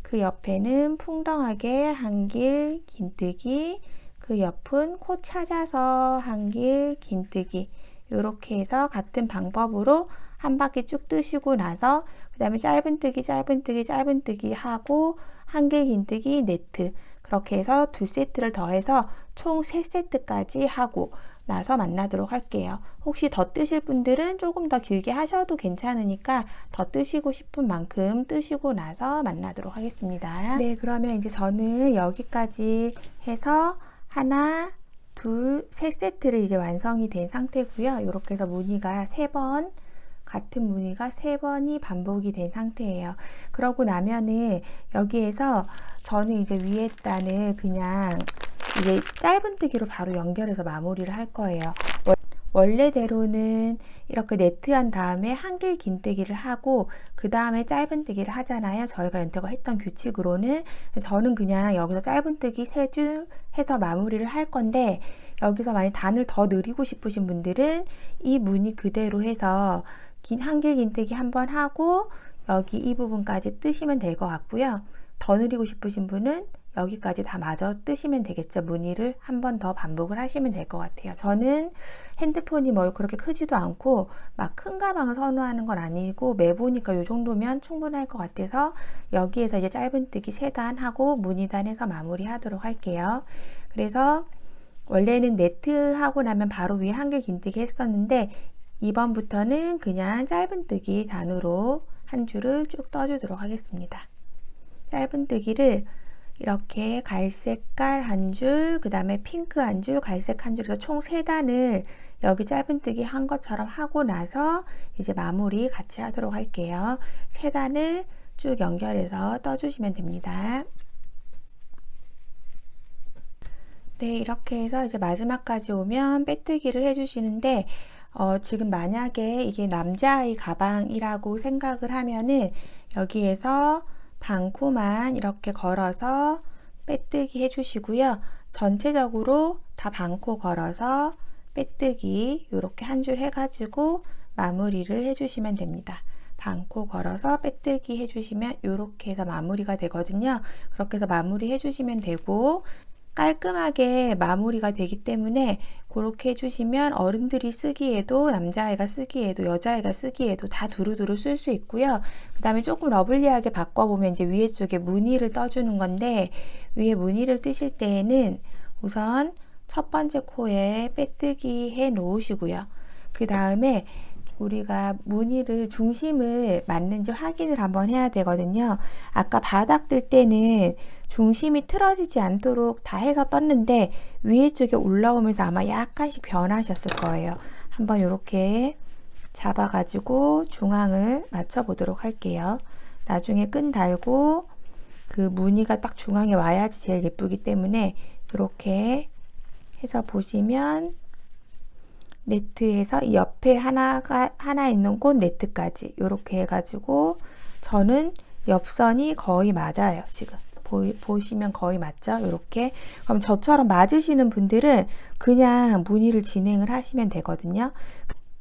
그 옆에는 풍덩하게 한길긴뜨기, 그 옆은 코 찾아서 한길긴뜨기 이렇게 해서 같은 방법으로 한 바퀴 쭉 뜨시고 나서 그 다음에 짧은뜨기 하고 한길긴뜨기, 네트 그렇게 해서 2세트를 더해서 총 3세트까지 하고 나서 만나도록 할게요. 혹시 더 뜨실 분들은 조금 더 길게 하셔도 괜찮으니까 더 뜨시고 싶은 만큼 뜨시고 나서 만나도록 하겠습니다. 네, 그러면 이제 저는 여기까지 해서 하나, 둘, 3세트를 이제 완성이 된 상태고요. 이렇게 해서 무늬가 3번, 같은 무늬가 3번이 반복이 된 상태예요. 그러고 나면은 여기에서 저는 이제 위에다는 그냥 이제 짧은뜨기로 바로 연결해서 마무리를 할 거예요. 원래대로는 이렇게 네트한 다음에 한길긴뜨기를 하고 그 다음에 짧은뜨기를 하잖아요. 저희가 연태가 했던 규칙으로는. 저는 그냥 여기서 짧은뜨기 3줄 해서 마무리를 할 건데, 여기서 만약 단을 더 늘리고 싶으신 분들은 이 무늬 그대로 해서 긴 한길긴뜨기 한번 하고 여기 이 부분까지 뜨시면 될 것 같고요. 더 늘리고 싶으신 분은 여기까지 다 마저 뜨시면 되겠죠. 무늬를 한 번 더 반복을 하시면 될 것 같아요. 저는 핸드폰이 뭐 그렇게 크지도 않고 막 큰 가방을 선호하는 건 아니고 매보니까 이 정도면 충분할 것 같아서 여기에서 이제 짧은뜨기 3단 하고 무늬단 해서 마무리 하도록 할게요. 그래서 원래는 네트 하고 나면 바로 위에 한길긴뜨기 했었는데 이번부터는 그냥 짧은뜨기 단으로 한 줄을 쭉 떠주도록 하겠습니다. 짧은뜨기를 이렇게 갈색깔 한 줄, 그 다음에 핑크 한 줄, 갈색 한 줄에서 총 3단을 여기 짧은뜨기 한 것처럼 하고 나서 이제 마무리 같이 하도록 할게요. 3단을 쭉 연결해서 떠주시면 됩니다. 네, 이렇게 해서 이제 마지막까지 오면 빼뜨기를 해주시는데, 지금 만약에 이게 남자아이 가방이라고 생각을 하면은 여기에서 반코만 이렇게 걸어서 빼뜨기 해주시고요. 전체적으로 다 반코 걸어서 빼뜨기 이렇게 한 줄 해가지고 마무리를 해주시면 됩니다. 반코 걸어서 빼뜨기 해주시면 이렇게 해서 마무리가 되거든요. 그렇게 해서 마무리 해주시면 되고, 깔끔하게 마무리가 되기 때문에 그렇게 해주시면 어른들이 쓰기에도 남자아이가 쓰기에도 여자아이가 쓰기에도 다 두루두루 쓸 수 있고요. 그 다음에 조금 러블리하게 바꿔보면 이제 위에 쪽에 무늬를 떠주는 건데, 위에 무늬를 뜨실 때에는 우선 첫 번째 코에 빼뜨기 해 놓으시고요. 그 다음에 우리가 무늬를 중심을 맞는지 확인을 한번 해야 되거든요. 아까 바닥 뜰 때는 중심이 틀어지지 않도록 다 해서 떴는데 위에 쪽에 올라오면서 아마 약간씩 변하셨을 거예요. 한번 이렇게 잡아가지고 중앙을 맞춰 보도록 할게요. 나중에 끈 달고 그 무늬가 딱 중앙에 와야지 제일 예쁘기 때문에 이렇게 해서 보시면 네트에서 이 옆에 하나 있는 곳 네트까지 이렇게 해가지고 저는 옆선이 거의 맞아요. 지금 보시면 거의 맞죠? 이렇게. 그럼 저처럼 맞으시는 분들은 그냥 무늬를 진행을 하시면 되거든요.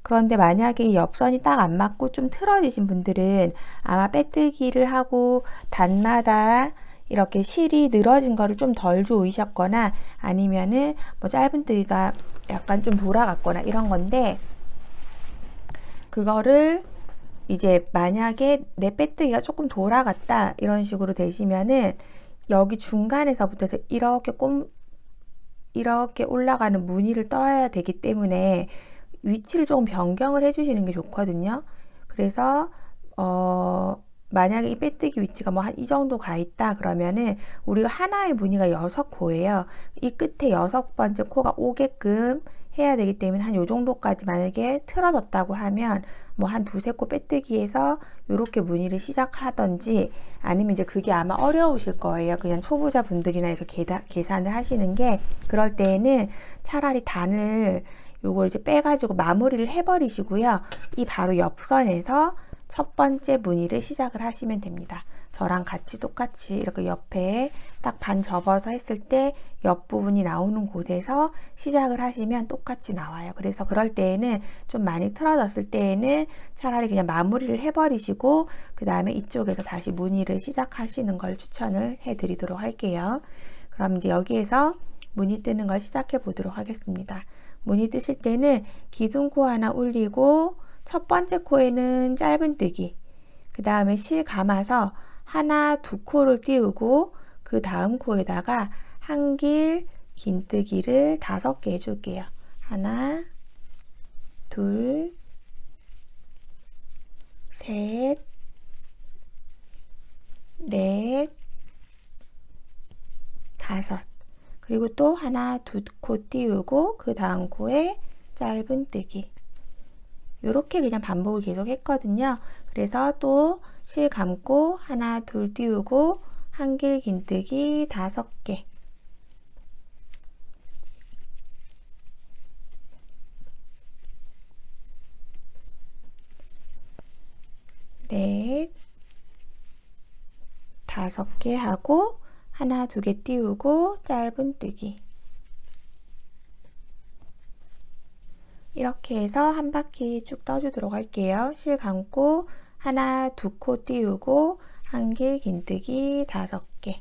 그런데 만약에 이 옆선이 딱 안 맞고 좀 틀어지신 분들은 아마 빼뜨기를 하고 단마다 이렇게 실이 늘어진 거를 좀 덜 조이셨거나 아니면은 뭐 짧은뜨기가 약간 좀 돌아갔거나 이런 건데, 그거를 이제 만약에 내 빼뜨기가 조금 돌아갔다 이런 식으로 되시면은 여기 중간에서부터 이렇게 올라가는 무늬를 떠야 되기 때문에 위치를 조금 변경을 해주시는 게 좋거든요. 그래서 만약에 이 빼뜨기 위치가 뭐 한 이 정도 가 있다 그러면은 우리가 하나의 무늬가 6코예요. 이 끝에 6번째 코가 오게끔 해야 되기 때문에 한 요 정도까지 만약에 틀어졌다고 하면 뭐 한 두세 코 빼뜨기해서 요렇게 무늬를 시작하던지, 아니면 이제 그게 아마 어려우실 거예요. 그냥 초보자 분들이나 이렇게 계산을 하시는 게, 그럴 때에는 차라리 단을 요걸 이제 빼가지고 마무리를 해버리시고요. 이 바로 옆선에서 첫 번째 무늬를 시작을 하시면 됩니다. 저랑 같이 똑같이 이렇게 옆에 딱 반 접어서 했을 때 옆부분이 나오는 곳에서 시작을 하시면 똑같이 나와요. 그래서 그럴 때에는 좀 많이 틀어졌을 때에는 차라리 그냥 마무리를 해버리시고 그 다음에 이쪽에서 다시 무늬를 시작하시는 걸 추천을 해드리도록 할게요. 그럼 이제 여기에서 무늬 뜨는 걸 시작해 보도록 하겠습니다. 무늬 뜨실 때는 기둥코 하나 올리고 첫 번째 코에는 짧은뜨기, 그 다음에 실 감아서 하나, 두 코를 띄우고 그 다음 코에다가 한길 긴뜨기를 5개 해줄게요. 하나, 둘, 셋, 넷, 5. 그리고 또 하나, 두 코 띄우고 그 다음 코에 짧은뜨기. 이렇게 그냥 반복을 계속 했거든요. 그래서 또 실 감고 하나, 둘 띄우고 한길 긴뜨기 5개. 넷, 5개 하고 하나, 두 개 띄우고 짧은뜨기. 이렇게 해서 한 바퀴 쭉 떠주도록 할게요. 실 감고 하나, 두 코 띄우고 한길 긴뜨기 5개.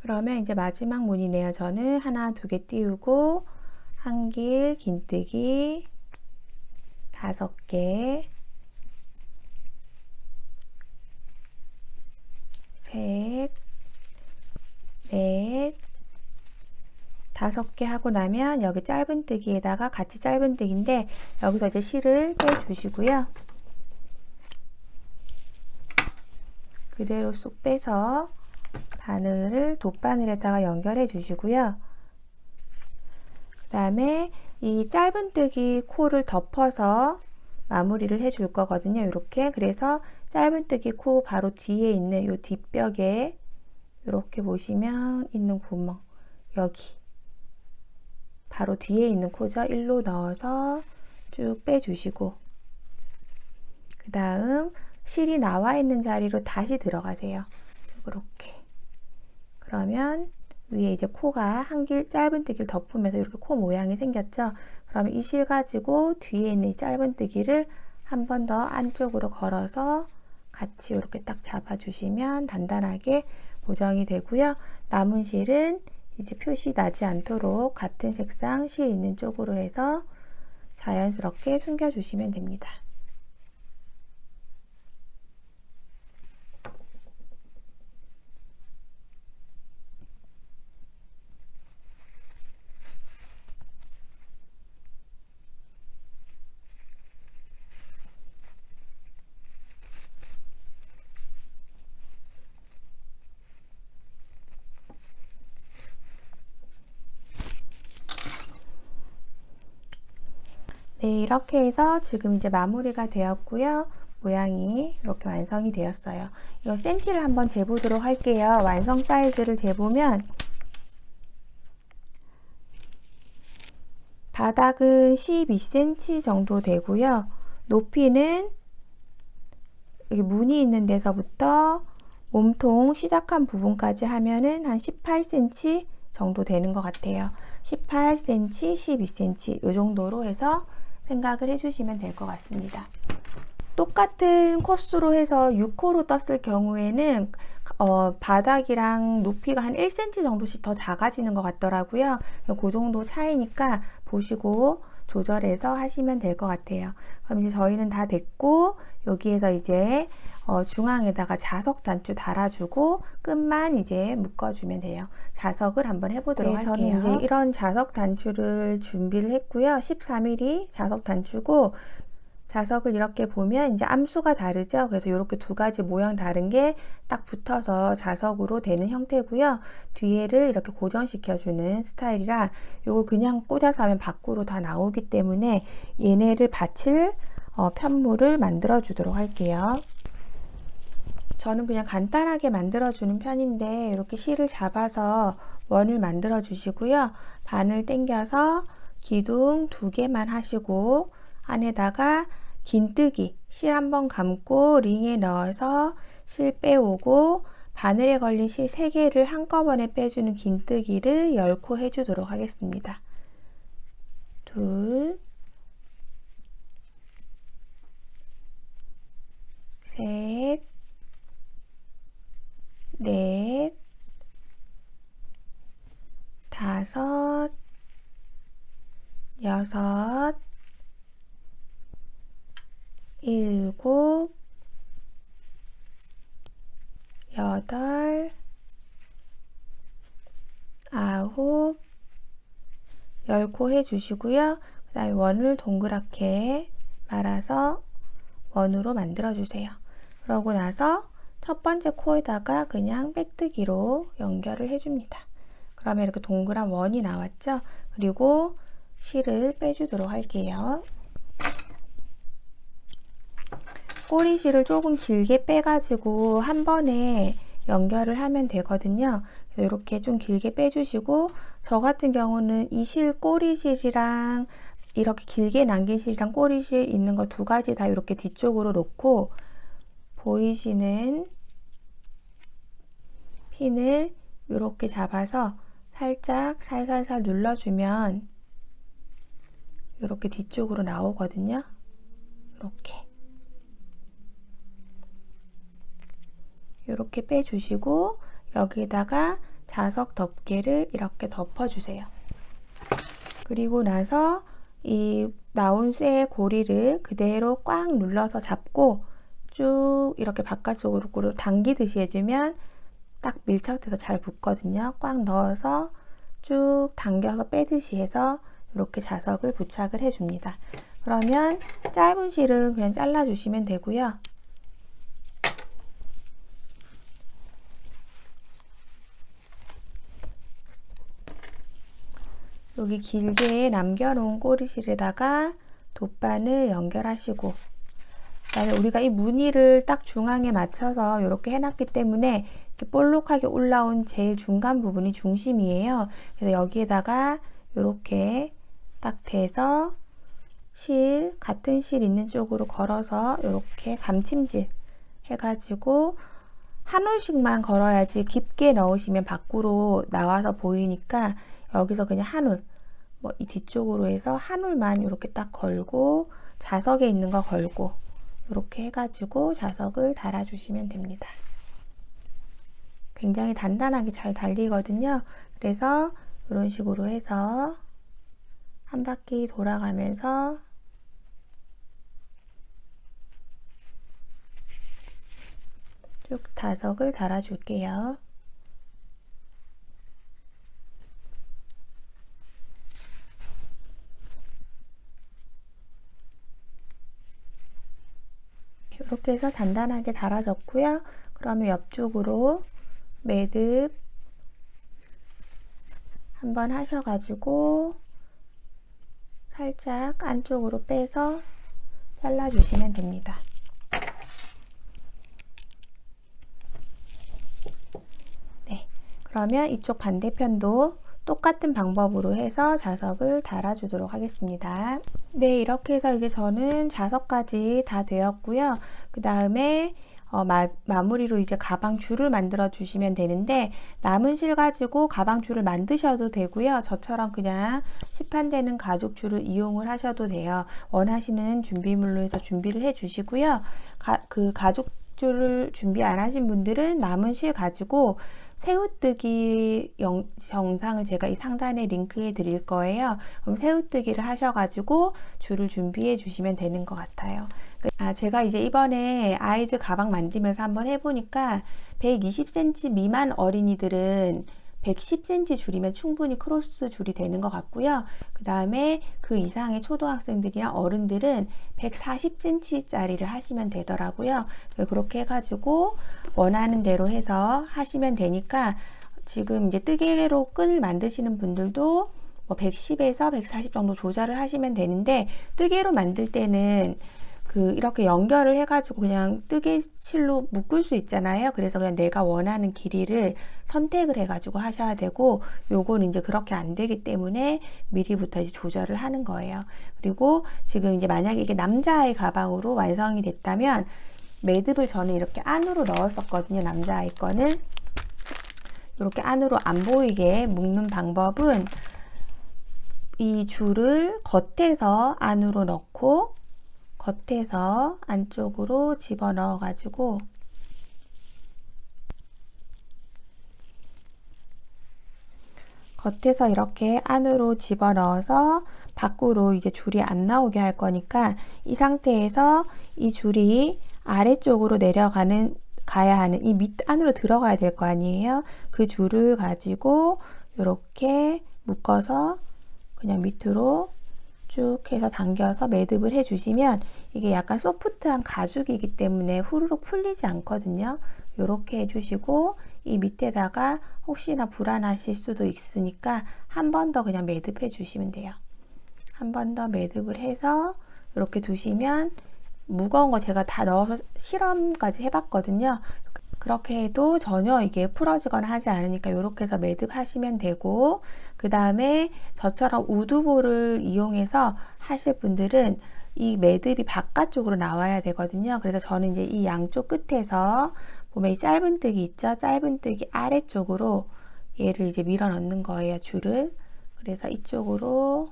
그러면 이제 마지막 무늬네요. 저는 하나, 두 개 띄우고 한길 긴뜨기 5개, 셋, 넷, 5개 하고 나면 여기 짧은뜨기에다가 같이 짧은뜨기인데 여기서 이제 실을 빼주시고요. 그대로 쑥 빼서 바늘을 돗바늘에다가 연결해 주시고요. 그 다음에 이 짧은뜨기 코를 덮어서 마무리를 해 줄 거거든요. 이렇게. 그래서 짧은뜨기 코 바로 뒤에 있는 이 뒷벽에 이렇게 보시면 있는 구멍, 여기 바로 뒤에 있는 코죠. 일로 넣어서 쭉 빼주시고, 그 다음 실이 나와 있는 자리로 다시 들어가세요. 이렇게. 그러면 위에 이제 코가 한 길 짧은뜨기를 덮으면서 이렇게 코 모양이 생겼죠. 그러면 이 실 가지고 뒤에 있는 이 짧은뜨기를 한 번 더 안쪽으로 걸어서 같이 이렇게 딱 잡아주시면 단단하게 고정이 되고요. 남은 실은 이제 표시 나지 않도록 같은 색상 실 있는 쪽으로 해서 자연스럽게 숨겨주시면 됩니다. 네, 이렇게 해서 지금 이제 마무리가 되었고요. 모양이 이렇게 완성이 되었어요. 이거 센치를 한번 재보도록 할게요. 완성 사이즈를 재보면 바닥은 12cm 정도 되고요. 높이는 여기 무늬 있는 데서부터 몸통 시작한 부분까지 하면은 한 18cm 정도 되는 것 같아요. 18cm, 12cm 이 정도로 해서 생각을 해주시면 될 것 같습니다. 똑같은 코스로 해서 6호로 떴을 경우에는 바닥이랑 높이가 한 1cm 정도씩 더 작아지는 것 같더라고요. 그 정도 차이니까 보시고 조절해서 하시면 될 것 같아요. 그럼 이제 저희는 다 됐고, 여기에서 이제 중앙에다가 자석 단추 달아주고 끝만 이제 묶어주면 돼요. 자석을 한번 해보도록 할게요. 저는 이제 이런 자석 단추를 준비를 했고요. 13mm 자석 단추고, 자석을 이렇게 보면 이제 암수가 다르죠. 그래서 이렇게 두 가지 모양 다른 게 딱 붙어서 자석으로 되는 형태고요. 뒤에를 이렇게 고정시켜주는 스타일이라 이거 그냥 꽂아서 하면 밖으로 다 나오기 때문에 얘네를 받칠 편물을 만들어 주도록 할게요. 저는 그냥 간단하게 만들어 주는 편인데 이렇게 실을 잡아서 원을 만들어 주시고요. 바늘 당겨서 기둥 2개만 하시고 안에다가 긴뜨기 실 한번 감고 링에 넣어서 실 빼오고 바늘에 걸린 실 3개를 한꺼번에 빼주는 긴뜨기를 10코 해주도록 하겠습니다. 둘, 셋, 넷, 다섯, 여섯, 일곱, 여덟, 아홉, 10코 해주시고요. 그 다음에 원을 동그랗게 말아서 원으로 만들어 주세요. 그러고 나서 첫 번째 코에다가 그냥 빼뜨기로 연결을 해줍니다. 그러면 이렇게 동그란 원이 나왔죠? 그리고 실을 빼주도록 할게요. 꼬리실을 조금 길게 빼가지고 한 번에 연결을 하면 되거든요. 그래서 이렇게 좀 길게 빼주시고, 저 같은 경우는 이 실 꼬리실이랑 이렇게 길게 남긴 실이랑 꼬리실 있는 거 2가지 다 이렇게 뒤쪽으로 놓고 보이시는 핀을 이렇게 잡아서 살짝 살살살 눌러주면 이렇게 뒤쪽으로 나오거든요. 이렇게 빼주시고 여기에다가 자석 덮개를 이렇게 덮어주세요. 그리고 나서 이 나온 쇠의 고리를 그대로 꽉 눌러서 잡고 쭉 이렇게 바깥쪽으로 당기듯이 해주면 딱 밀착돼서 잘 붙거든요. 꽉 넣어서 쭉 당겨서 빼듯이 해서 이렇게 자석을 부착을 해줍니다. 그러면 짧은 실은 그냥 잘라주시면 되고요. 여기 길게 남겨놓은 꼬리실에다가 돗바늘 연결하시고, 그다음에 우리가 이 무늬를 딱 중앙에 맞춰서 이렇게 해놨기 때문에 이렇게 볼록하게 올라온 제일 중간 부분이 중심이에요. 그래서 여기에다가 이렇게 딱 대서 같은 실 있는 쪽으로 걸어서 이렇게 감침질 해가지고 한 올씩만 걸어야지 깊게 넣으시면 밖으로 나와서 보이니까 여기서 그냥 한 올, 이 뒤쪽으로 해서 한 올만 이렇게 딱 걸고 자석에 있는 거 걸고 이렇게 해가지고 자석을 달아주시면 됩니다. 굉장히 단단하게 잘 달리거든요. 그래서 이런 식으로 해서 한 바퀴 돌아가면서 쭉 자석을 달아줄게요. 이렇게 해서 단단하게 달아졌고요. 그러면 옆쪽으로 매듭 한번 하셔가지고 살짝 안쪽으로 빼서 잘라주시면 됩니다. 네, 그러면 이쪽 반대편도 똑같은 방법으로 해서 자석을 달아주도록 하겠습니다. 네, 이렇게 해서 이제 저는 자석까지 다 되었고요. 그 다음에 마무리로 이제 가방 줄을 만들어 주시면 되는데, 남은 실 가지고 가방 줄을 만드셔도 되고요. 저처럼 그냥 시판되는 가죽 줄을 이용을 하셔도 돼요. 원하시는 준비물로 해서 준비를 해 주시고요. 그 가죽 줄을 준비 안 하신 분들은 남은 실 가지고 새우뜨기 영상을 제가 이 상단에 링크해 드릴 거예요. 그럼 새우뜨기를 하셔가지고 줄을 준비해 주시면 되는 것 같아요. 제가 이제 이번에 아이들 가방 만들면서 한번 해보니까 120cm 미만 어린이들은 110cm 줄이면 충분히 크로스 줄이 되는 것 같고요. 그 다음에 그 이상의 초등학생들이나 어른들은 140cm 짜리를 하시면 되더라고요. 그렇게 해가지고 원하는 대로 해서 하시면 되니까, 지금 이제 뜨개로 끈을 만드시는 분들도 110에서 140 정도 조절을 하시면 되는데, 뜨개로 만들 때는 이렇게 연결을 해가지고 그냥 뜨개실로 묶을 수 있잖아요. 그래서 그냥 내가 원하는 길이를 선택을 해가지고 하셔야 되고, 요거는 이제 그렇게 안 되기 때문에 미리부터 이제 조절을 하는 거예요. 그리고 지금 이제 만약에 이게 남자아이 가방으로 완성이 됐다면, 매듭을 저는 이렇게 안으로 넣었었거든요. 남자아이 거는. 이렇게 안으로 안 보이게 묶는 방법은 이 줄을 겉에서 안으로 넣고 겉에서 안쪽으로 집어넣어 가지고 겉에서 이렇게 안으로 집어넣어서 밖으로 이제 줄이 안 나오게 할 거니까, 이 상태에서 이 줄이 아래쪽으로 가야 하는 이 밑 안으로 들어가야 될 거 아니에요. 그 줄을 가지고 이렇게 묶어서 그냥 밑으로 쭉 해서 당겨서 매듭을 해 주시면, 이게 약간 소프트한 가죽이기 때문에 후루룩 풀리지 않거든요. 이렇게 해 주시고, 이 밑에다가 혹시나 불안하실 수도 있으니까 한 번 더 그냥 매듭해 주시면 돼요. 한 번 더 매듭을 해서 이렇게 두시면, 무거운 거 제가 다 넣어서 실험까지 해봤거든요. 그렇게 해도 전혀 이게 풀어지거나 하지 않으니까 이렇게 해서 매듭하시면 되고, 그 다음에 저처럼 우드볼을 이용해서 하실 분들은 이 매듭이 바깥쪽으로 나와야 되거든요. 그래서 저는 이제 이 양쪽 끝에서 보면 이 짧은뜨기 있죠? 짧은뜨기 아래쪽으로 얘를 이제 밀어 넣는 거예요, 줄을. 그래서 이쪽으로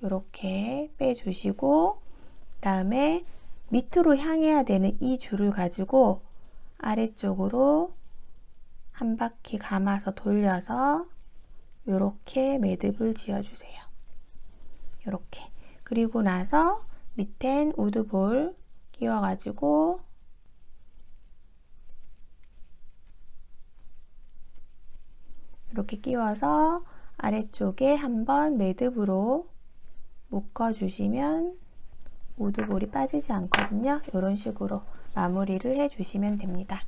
이렇게 빼주시고, 그 다음에 밑으로 향해야 되는 이 줄을 가지고 아래쪽으로 한 바퀴 감아서 돌려서 이렇게 매듭을 지어주세요. 이렇게. 그리고 나서 밑엔 우드볼 끼워가지고 이렇게 끼워서 아래쪽에 한번 매듭으로 묶어주시면 우드볼이 빠지지 않거든요. 이런 식으로 마무리를 해주시면 됩니다.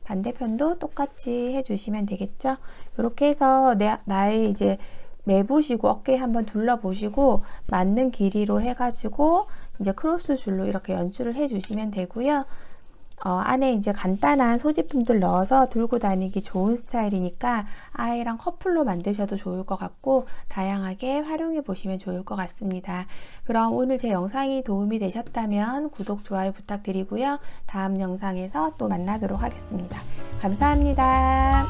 반대편도 똑같이 해주시면 되겠죠. 이렇게 해서 나의 이제 매보시고 어깨에 한번 둘러보시고 맞는 길이로 해가지고 이제 크로스 줄로 이렇게 연출을 해주시면 되고요. 안에 이제 간단한 소지품들 넣어서 들고 다니기 좋은 스타일이니까 아이랑 커플로 만드셔도 좋을 것 같고 다양하게 활용해 보시면 좋을 것 같습니다. 그럼 오늘 제 영상이 도움이 되셨다면 구독, 좋아요 부탁드리고요. 다음 영상에서 또 만나도록 하겠습니다. 감사합니다.